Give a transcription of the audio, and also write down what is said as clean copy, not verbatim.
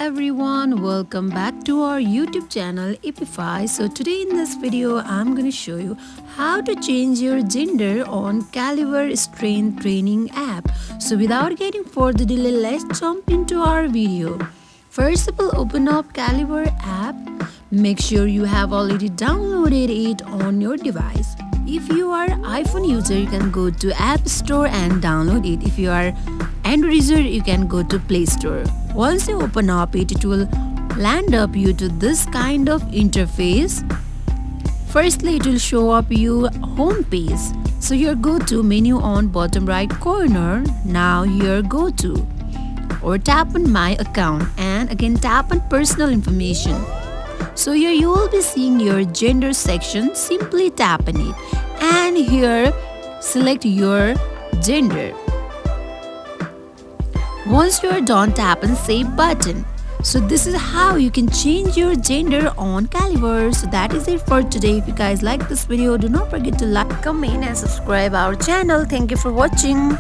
everyone, welcome back to our YouTube channel Appify. So today in this video I'm going to show you how to change your gender on Caliber Strain Training app. So without getting further delay, let's jump into our video. First of all, open up Caliber app. Make sure you have already downloaded it on your device. If you are iPhone user, you can go to App Store and download it. If you are Android user, you can go to Play Store. Once you open up it, it will land up you to this kind of interface. Firstly, it will show up you home page. So here go to menu on bottom right corner. Now here go to or tap on my account and again tap on personal information. So here you will be seeing your gender section. Simply tap on it and here select your gender. Once you are done, tap on save button. So this is how you can change your gender on Caliber. So that is it for today. If you guys like this video, do not forget to like, comment and subscribe our channel. Thank you for watching.